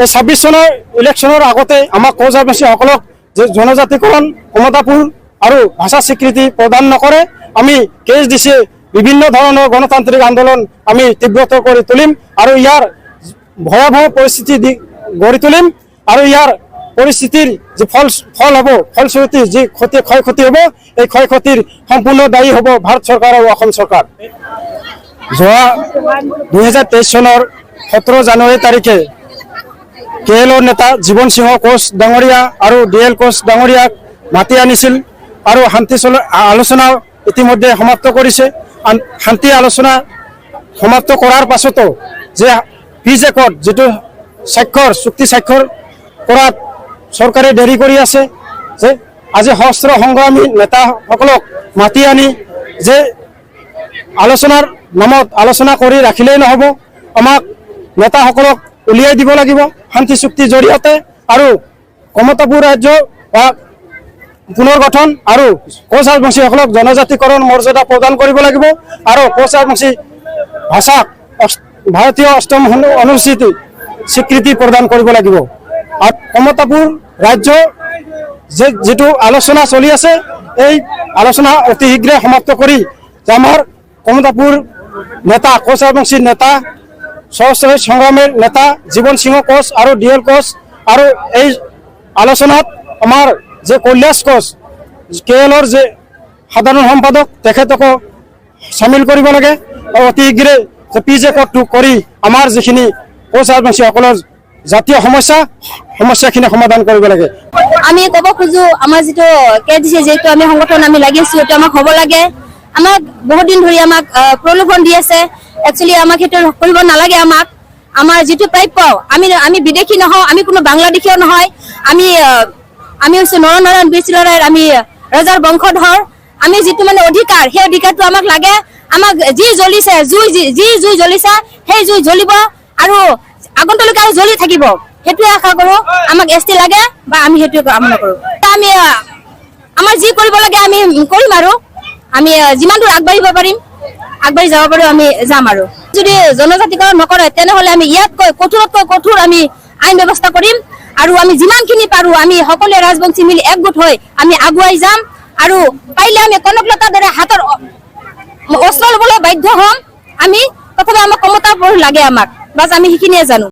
এই 26 চনৰ ইলেকশ্যনৰ আগতে আমাক কোচ আদিবাসীসকলক যে জনজাতিকৰণ ক্ষমতাপুৰ আৰু ভাষা স্বীকৃতি প্ৰদান নকৰে আমি কেছ দিছে বিভিন্ন ধৰণৰ গণতান্ত্ৰিক আন্দোলন আমি তীব্ৰতৰ কৰি তুলিম আৰু ইয়াৰ ভয়াবহ পৰিস্থিতি গঢ়ি তুলিম আৰু ইয়াৰ পৰিস্থিতিৰ যে ফল হ'ব ফলশ্ৰুতি যি ক্ষয়ক্ষতি হ'ব এই ক্ষয়ক্ষতিৰ সম্পূৰ্ণ দায়ী হ'ব ভাৰত চৰকাৰ আৰু অসম চৰকাৰ। যোৱা 2023 চনৰ 17 জানুৱাৰী তাৰিখে কেএলৰ নেতা জীৱন সিংহ কোচ ডাঙৰীয়া আৰু ডিএল কোচ ডাঙৰীয়াক মাতি আনিছিল আৰু শান্তি আলোচনা ইতিমধ্যে সমাপ্ত কৰিছে। শান্তি আলোচনা সমাপ্ত কৰাৰ পাছতো যে পিজেকত যেটো চুক্তি স্বাক্ষৰ কৰাত চৰকাৰে দেৰি কৰি আছে যে আজি সশস্ত্ৰ সংগ্ৰামী নেতাসকলক মাতি আনি যে আলোচনাৰ নামত আলোচনা কৰি ৰাখিলেই নহ'ব আমাক নেতাসকলক উলিয়াই দিব লাগিব শান্তি চুক্তিৰ জৰিয়তে আৰু ক্ষমতাপুৰ ৰাজ্য পুনৰ গঠন আৰু কোচ আদিবাসীসকলক জনজাতিকৰণ মৰ্যাদা প্ৰদান কৰিব লাগিব আৰু কোচ আদিবাসী ভাষাক ভাৰতীয় অষ্টম অনুসূচীত স্বীকৃতি প্ৰদান কৰিব লাগিব। আৰু ক্ষমতাপুৰ ৰাজ্য যেটো আলোচনা চলি আছে এই আলোচনা অতি শীঘ্ৰে সমাপ্ত কৰি আমাৰ ক্ষমতাপুৰ নেতা কোচ আদিবাসী নেতা সশস্ত্ৰ সংগ্ৰামীৰ নেতা জীৱন সিংহ কোচ আৰু ডিএল কোচ আৰু এই আলোচনাত আমাৰ যে কৈলাশ কোচ কেএলৰ যে সাধাৰণ সম্পাদক তেখেতকো সামিল কৰিব লাগে আৰু অতি শীঘ্ৰে পিজেকটো কৰি আমাৰ যিখিনি কোচ আদিবাসীসকলৰ জাতীয় সমস্যাখিনি সমাধান কৰিব লাগে। আমি ক'ব খোজো আমাৰ যেটো কে দিছে যেটো আমি সংগঠন আমি লাগিছো এটা আমাক হ'ব লাগে আমাক বহুত দিন ধৰি আমাক প্ৰলোভন দি আছে একচুয়ালি আমাক হেতু কৰিব নালাগে আমাক আমাৰ যেটো প্ৰাপ্য আমি বিদেশী নহয় আমি কোনো বাংলাদেশীও নহয় আমি হৈছে নৰনাৰায়ণ বিচলাৰ আমি ৰজাৰ বংশধৰ আমি যেটো মানে অধিকাৰ সেই অধিকাৰটো আমাক লাগে আমাক যি জ্বলিছে জুই জ্বলিছে সেই জুই জ্বলিব আৰু আগন্তলৈকে আৰু জ্বলি থাকিব হেতু আশা কৰো আমাক এসটি লাগে বা আমি হেতু কামনা কৰো আমি আমাৰ যি কৰিব লাগে আমি কৰিম আৰু আমি যিমান দূৰ আগবাঢ়িব পাৰিম আগবাঢ়ি যাব পাৰো আমি যাম আৰু যদি জনজাতিকৰণ নকৰে তেনেহলে আমি ইয়াতকৈ কঠোৰ আমি আইন ব্যৱস্থা কৰিম আৰু আমি যিমানখিনি পাৰো আমি সকলো ৰাজবংশী মিলি একগোট হৈ আমি আগুৱাই যাম আৰু পাৰিলে আমি কনকলতাৰ দৰে হাতৰ অস্ত্ৰ ল'বলৈ বাধ্য হ'ম আমি প্ৰথমে আমাক ক্ষমতা লাগে আমাক বাস আমি সেইখিনিয়ে জানো।